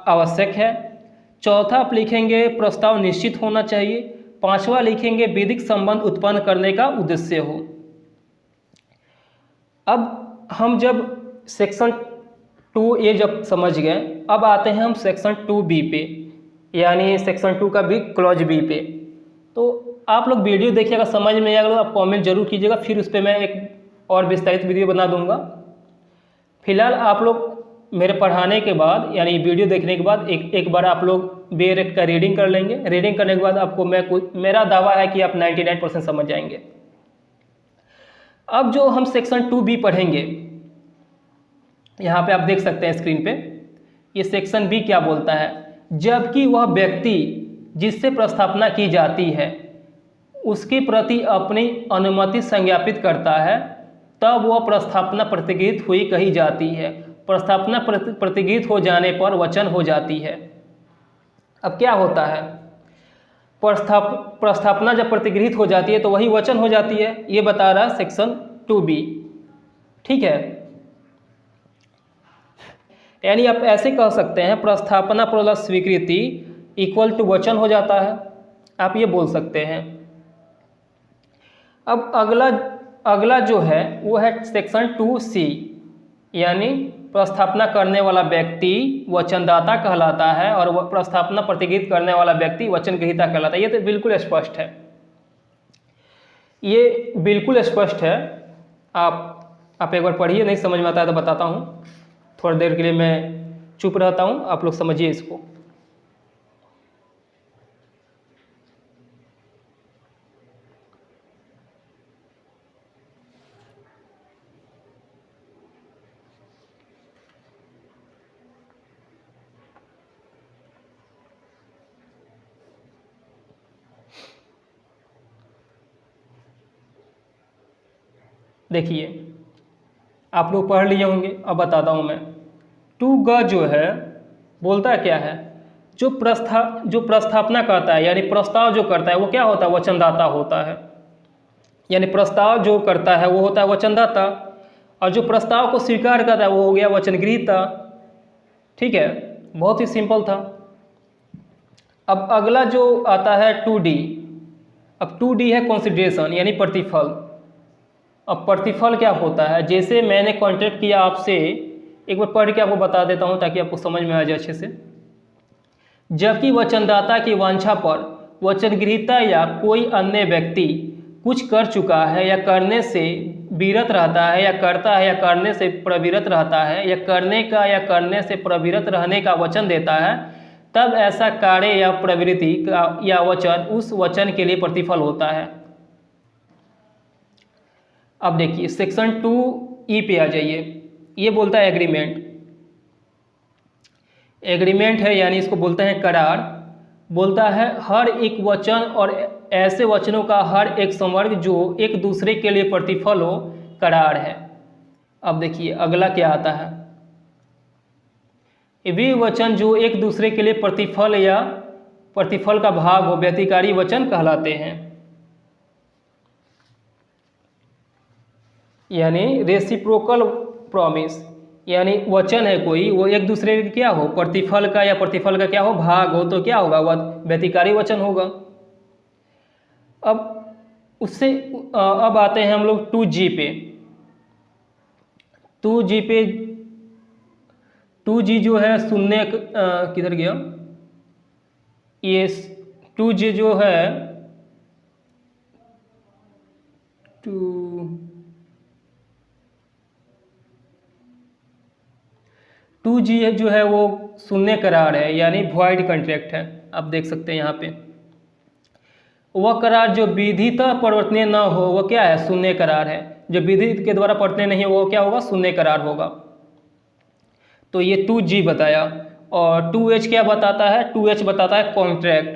आवश्यक है। चौथा आप लिखेंगे प्रस्ताव निश्चित होना चाहिए। पांचवा लिखेंगे विधिक संबंध उत्पन्न करने का उद्देश्य हो। अब हम जब सेक्शन 2A जब समझ गए, अब आते हैं हम सेक्शन 2B पे, यानी सेक्शन 2 का भी क्लॉज B पे। तो आप लोग वीडियो देखिएगा, समझ में आएगा तो आप कमेंट जरूर कीजिएगा, फिर उस पर मैं एक और विस्तारित वीडियो बना दूंगा। फिलहाल आप लोग मेरे पढ़ाने के बाद यानी वीडियो देखने के बाद एक बार आप लोग बेरेक्ट का रीडिंग कर लेंगे। रीडिंग करने के बाद आपको मेरा दावा है कि आप 99% समझ जाएंगे। अब जो हम सेक्शन 2B पढ़ेंगे, यहाँ पे आप देख सकते हैं स्क्रीन पे, ये सेक्शन B क्या बोलता है। जबकि वह व्यक्ति जिससे प्रस्तावना की जाती है उसके प्रति अपनी अनुमति संज्ञापित करता है, तब वह प्रस्तावना प्रतिगृहीत हुई कही जाती है। प्रस्तावना प्रतिगृहीत हो जाने पर वचन हो जाती है। अब क्या होता है, प्रस्तावना जब प्रतिगृहीत हो जाती है तो वही वचन हो जाती है, ये बता रहा है सेक्शन 2B। ठीक है, यानी आप ऐसे कह सकते हैं प्रस्तावना प्लस स्वीकृति इक्वल टू वचन हो जाता है, आप ये बोल सकते हैं। अब अगला जो है वो है सेक्शन 2C, यानी प्रस्तावना करने वाला व्यक्ति वचनदाता कहलाता है और वह प्रस्तावना प्रतिगृहीत करने वाला व्यक्ति वचन ग्रहीता कहलाता है। ये तो बिल्कुल स्पष्ट है, ये बिल्कुल स्पष्ट है। आप एक बार पढ़िए, नहीं समझ में आता है तो बताता हूँ। थोड़ी देर के लिए मैं चुप रहता हूँ, आप लोग समझिए इसको। देखिए, आप लोग पढ़ लिए होंगे, अब बताता हूँ मैं। 2G जो है बोलता है क्या है, जो प्रस्तावना करता है यानी प्रस्ताव जो करता है वो क्या होता है, वचनदाता होता है। यानी प्रस्ताव जो करता है वो होता है वचनदाता, और जो प्रस्ताव को स्वीकार करता है वो हो गया वचनग्रहीता। ठीक है, बहुत ही सिंपल था। अब अगला जो आता है 2D। अब 2D है कंसिडरेशन यानी प्रतिफल। अब प्रतिफल क्या होता है, जैसे मैंने कॉन्ट्रैक्ट किया आपसे, एक बार पढ़ के आपको बता देता हूँ ताकि आपको समझ में आ जाए अच्छे से। जबकि वचनदाता की वांछा पर वचनग्रहीता या कोई अन्य व्यक्ति कुछ कर चुका है या करने से विरत रहता है या करता है या करने से प्रविरत रहता है या करने का या करने से प्रविरत रहने का वचन देता है, तब ऐसा कार्य या प्रवृत्ति का या वचन उस वचन के लिए प्रतिफल होता है। अब देखिए सेक्शन 2E पे आ जाइए। ये बोलता है एग्रीमेंट। एग्रीमेंट है यानी इसको बोलते हैं करार। बोलता है हर एक वचन और ऐसे वचनों का हर एक संवर्ग जो एक दूसरे के लिए प्रतिफल हो, करार है। अब देखिए अगला क्या आता है, वे वचन जो एक दूसरे के लिए प्रतिफल या प्रतिफल का भाग हो व्यतिकारी वचन कहलाते हैं। यानी रेसिप्रोकल प्रॉमिस, यानी वचन है कोई, वो एक दूसरे का क्या हो, प्रतिफल का या प्रतिफल का क्या हो, भाग हो, तो क्या होगा, वह व्यतिकारी वचन होगा। अब उससे अब आते हैं हम लोग 2G पे। 2G जो है सुनने किधर गया, ये 2G जो है 2G जो है वो शून्य करार है यानी वॉइड कॉन्ट्रैक्ट है। आप देख सकते हैं यहाँ पे, वह करार जो विधितः परिवर्तनीय न हो वह क्या है, शून्य करार है। जो विधि के द्वारा परिवर्तनीय नहीं हो वो क्या होगा, शून्य करार होगा। तो ये 2G बताया। और 2H क्या बताता है, 2H बताता है कॉन्ट्रैक्ट।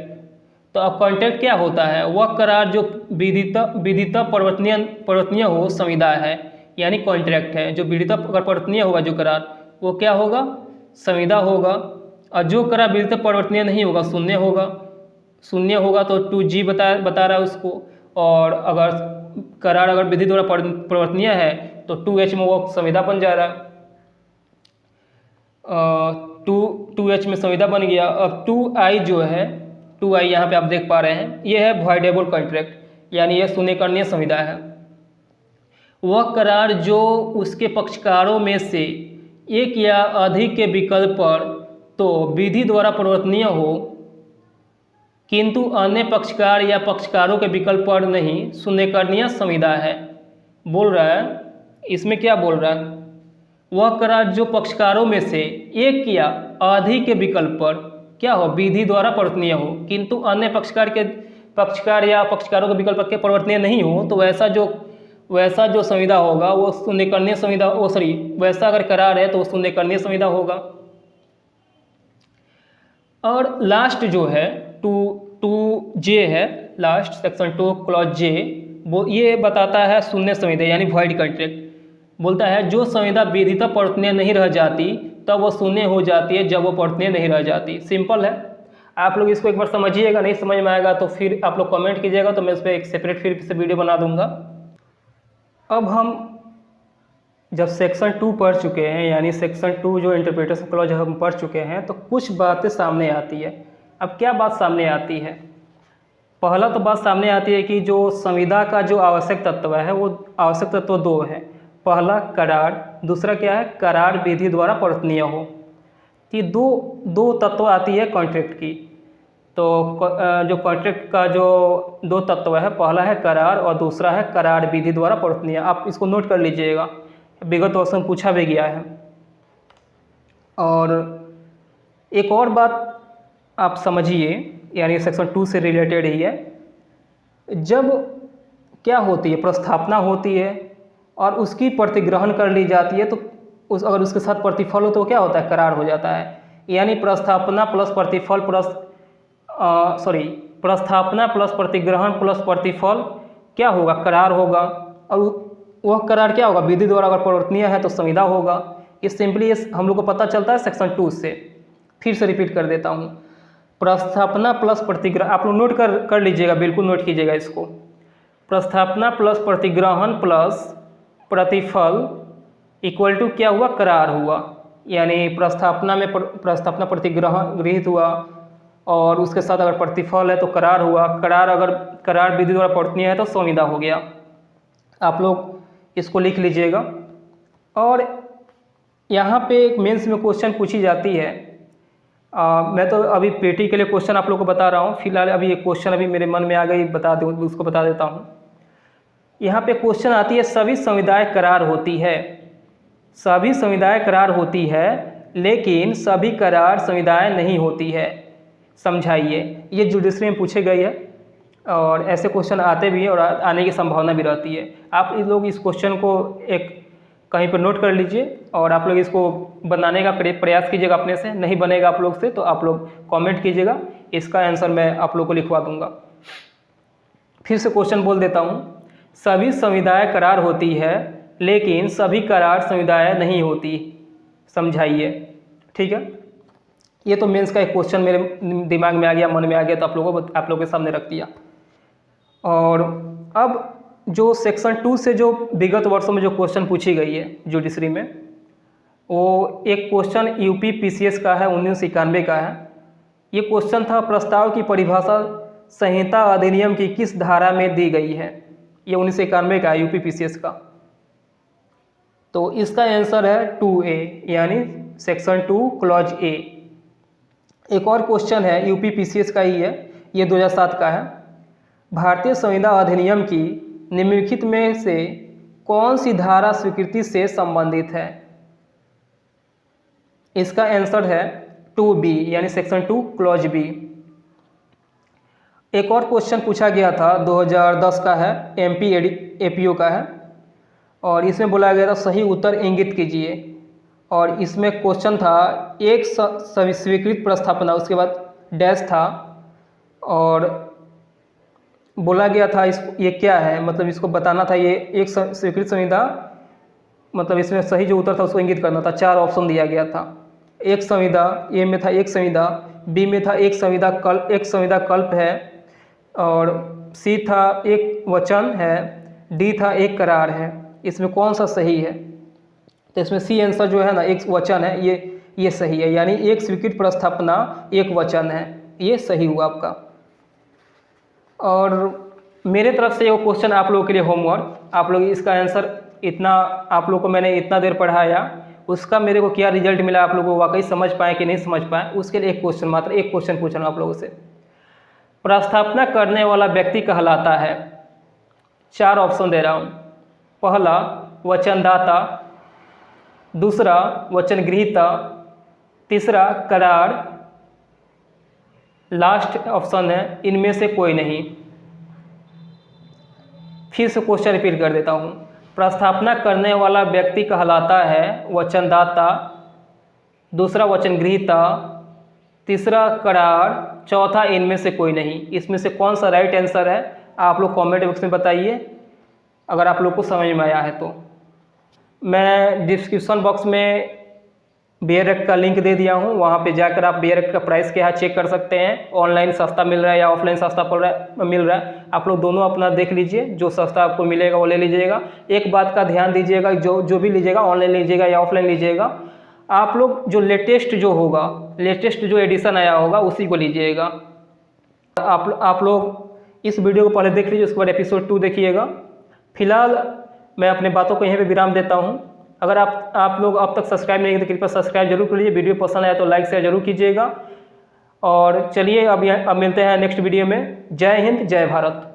तो अब कॉन्ट्रैक्ट क्या होता है, वह करार जो विधितः परिवर्तनीय हो संविदा है, यानी कॉन्ट्रैक्ट है। जो विधितः परिवर्तनीय होगा जो करार वो क्या होगा, संविदा होगा। और जो करार विधितः परिवर्तनीय नहीं होगा, शून्य होगा। शून्य होगा तो 2G बता रहा है उसको, और अगर करार अगर विधि द्वारा परिवर्तनीय है तो 2H में वो संविदा बन जा रहा है। 2H में संविदा बन गया। अब 2I जो है, 2I यहाँ पे आप देख पा रहे हैं, ये है वॉइडेबल कॉन्ट्रैक्ट, यानी यह शून्यकरणीय संविदा है। वह करार जो उसके पक्षकारों में से एक या अधिक के विकल्प पर तो विधि द्वारा परिवर्तनीय हो, किंतु अन्य पक्षकार या पक्षकारों के विकल्प पर नहीं, शून्यकरणीय संविदा है। बोल रहा है, इसमें क्या बोल रहा है, वह करार जो पक्षकारों में से एक या अधिक के विकल्प पर क्या हो, विधि द्वारा परिवर्तनीय हो, किंतु अन्य पक्षकार या पक्षकारों के विकल्प के परिवर्तनीय नहीं हो, तो वैसा जो संविदा होगा वो शून्यकरणीय संविदा, वैसा अगर करार है तो वो शून्यकरणीय संविदा होगा। और लास्ट जो है 2J है, लास्ट सेक्शन 2 क्लॉज J, वो ये बताता है शून्य संविदा यानी वॉइड कॉन्ट्रैक्ट। बोलता है जो संविदा विधितः परिवर्तनीय नहीं रह जाती तब वो शून्य हो जाती है जब वो परिवर्तनीय नहीं रह जाती। सिंपल है, आप लोग इसको एक बार समझिएगा, नहीं समझ में आएगा तो फिर आप लोग कमेंट कीजिएगा, तो मैं इस पर एक सेपरेट फिर से वीडियो बना दूंगा। अब हम जब सेक्शन 2 पढ़ चुके हैं, यानी सेक्शन 2 जो इंटरप्रिटेशन क्लॉज हम पढ़ चुके हैं, तो कुछ बातें सामने आती है। अब क्या बात सामने आती है, पहला तो बात सामने आती है कि जो संविदा का जो आवश्यक तत्व है वो आवश्यक तत्व 2 है। पहला करार, दूसरा क्या है, करार विधि द्वारा परिवर्तनीय हो। ये दो तत्व आती है कॉन्ट्रैक्ट की। तो जो कॉन्ट्रैक्ट का जो 2 तत्व है, पहला है करार और दूसरा है करार विधि द्वारा परिवर्तनीय। आप इसको नोट कर लीजिएगा, विगत वर्ष में पूछा भी गया है। और एक और बात आप समझिए, यानी सेक्शन 2 से रिलेटेड ही है, जब क्या होती है, प्रस्थापना होती है और उसकी प्रतिग्रहण कर ली जाती है, तो अगर उसके साथ प्रतिफल हो तो क्या होता है, करार हो जाता है। यानी प्रस्थापना प्लस प्रतिफल प्रस्थापना प्लस प्रतिग्रहण प्लस प्रतिफल क्या होगा, करार होगा। और वह करार क्या होगा, विधि द्वारा अगर परिवर्तनीय है तो संविदा होगा। ये सिंपली हम लोग को पता चलता है सेक्शन 2 से। फिर से रिपीट कर देता हूँ, प्रस्थापना प्लस प्रतिग्रहण, आप लोग नोट कर लीजिएगा, बिल्कुल नोट कीजिएगा इसको। प्रस्थापना प्लस प्रतिग्रहण प्लस प्रतिफल इक्वल टू क्या हुआ, करार हुआ। यानी प्रस्थापना प्रतिग्रहण गृहीत हुआ और उसके साथ अगर प्रतिफल है तो करार हुआ। करार विधि द्वारा परिवर्तनीय है तो संविदा हो गया। आप लोग इसको लिख लीजिएगा। और यहाँ पे एक मेंस में क्वेश्चन पूछी जाती है, मैं तो अभी पेटी के लिए क्वेश्चन आप लोग को बता रहा हूँ। फिलहाल अभी एक क्वेश्चन अभी मेरे मन में आ गई, उसको बता देता हूँ। यहाँ पे क्वेश्चन आती है, सभी संविदाएं करार होती है, सभी संविदाएं करार होती है लेकिन सभी करार संविदाएं नहीं होती है, समझाइए। ये जुडिशरी में पूछे गई है और ऐसे क्वेश्चन आते भी हैं और आने की संभावना भी रहती है। आप लोग इस क्वेश्चन को एक कहीं पर नोट कर लीजिए और आप लोग इसको बनाने का प्रयास कीजिएगा अपने से। नहीं बनेगा आप लोग से तो आप लोग कमेंट कीजिएगा, इसका आंसर मैं आप लोग को लिखवा दूंगा। फिर से क्वेश्चन बोल देता हूँ, सभी संविदाएं करार होती है लेकिन सभी करार संविदाएं नहीं होती, समझाइए। ठीक है, ये तो मेंस का एक क्वेश्चन मेरे दिमाग में आ गया, मन में आ गया, तो आप लोगों के सामने रख दिया। और अब जो सेक्शन 2 से जो विगत वर्षों में जो क्वेश्चन पूछी गई है जुडिशरी में, वो एक क्वेश्चन यूपी PCS का है, 1991 का है। ये क्वेश्चन था, प्रस्ताव की परिभाषा संहिता अधिनियम की किस धारा में दी गई है। ये 1991 का है, यूपी PCS का। तो इसका आंसर है 2A, यानी सेक्शन 2 क्लॉज A। एक और क्वेश्चन है, यूपी PCS का ही है, ये 2007 का है। भारतीय संविदा अधिनियम की निम्नलिखित में से कौन सी धारा स्वीकृति से संबंधित है। इसका आंसर है 2B, यानी सेक्शन 2 क्लॉज B। एक और क्वेश्चन पूछा गया था, 2010 का है, MP APO का है, और इसमें बोला गया था सही उत्तर इंगित कीजिए। और इसमें क्वेश्चन था, एक स्वीकृत प्रस्थापना, उसके बाद डैश था, और बोला गया था ये क्या है, मतलब इसको बताना था। ये एक स्वीकृत संविदा, मतलब इसमें सही जो उत्तर था उसको इंगित करना था। 4 ऑप्शन दिया गया था। एक संविदा, ए में था एक संविदा, बी में था एक संविदा कल्प है, और सी था एक वचन है, डी था एक करार है। इसमें कौन सा सही है? तो इसमें सी आंसर जो है ना, एक वचन है, ये सही है, यानी एक स्वीकृत प्रस्थापना एक वचन है, ये सही हुआ आपका। और मेरे तरफ से वो क्वेश्चन आप लोगों के लिए होमवर्क, आप लोग इसका आंसर इतना, आप लोग को मैंने इतना देर पढ़ाया, उसका मेरे को क्या रिजल्ट मिला, आप लोगों को वाकई समझ पाए कि नहीं समझ पाए, उसके लिए एक क्वेश्चन, मात्र एक क्वेश्चन पूछ रहा हूँ आप लोगों से। प्रस्थापना करने वाला व्यक्ति कहलाता है, 4 ऑप्शन दे रहा हूँ। पहला वचनदाता, दूसरा वचन ग्रहीता, तीसरा करार, लास्ट ऑप्शन है इनमें से कोई नहीं। फिर से क्वेश्चन रिपीट कर देता हूँ। प्रस्थापना करने वाला व्यक्ति कहलाता है वचनदाता, दूसरा वचन ग्रहीता, तीसरा करार, चौथा इनमें से कोई नहीं। इसमें से कौन सा राइट आंसर है आप लोग कमेंट बॉक्स में बताइए, अगर आप लोग को समझ में आया है तो। मैं डिस्क्रिप्शन बॉक्स में BA-Rect का लिंक दे दिया हूँ, वहाँ पे जाकर आप BA-Rect का प्राइस क्या है चेक कर सकते हैं। ऑनलाइन सस्ता मिल रहा है या ऑफलाइन सस्ता मिल रहा है, आप लोग दोनों अपना देख लीजिए, जो सस्ता आपको मिलेगा वो ले लीजिएगा। एक बात का ध्यान दीजिएगा, जो भी लीजिएगा, ऑनलाइन लीजिएगा या ऑफलाइन लीजिएगा, आप लोग जो लेटेस्ट जो होगा, लेटेस्ट जो एडिशन आया होगा उसी को लीजिएगा। आप लोग इस वीडियो को पहले देख लीजिए, उसके बाद एपिसोड 2 देखिएगा। फिलहाल मैं अपने बातों को यहीं पे विराम देता हूँ। अगर आप लोग अब तक सब्सक्राइब नहीं किए तो कृपया सब्सक्राइब जरूर कर लीजिए। वीडियो पसंद आया तो लाइक शेयर जरूर कीजिएगा। और चलिए अब मिलते हैं नेक्स्ट वीडियो में। जय हिंद, जय भारत।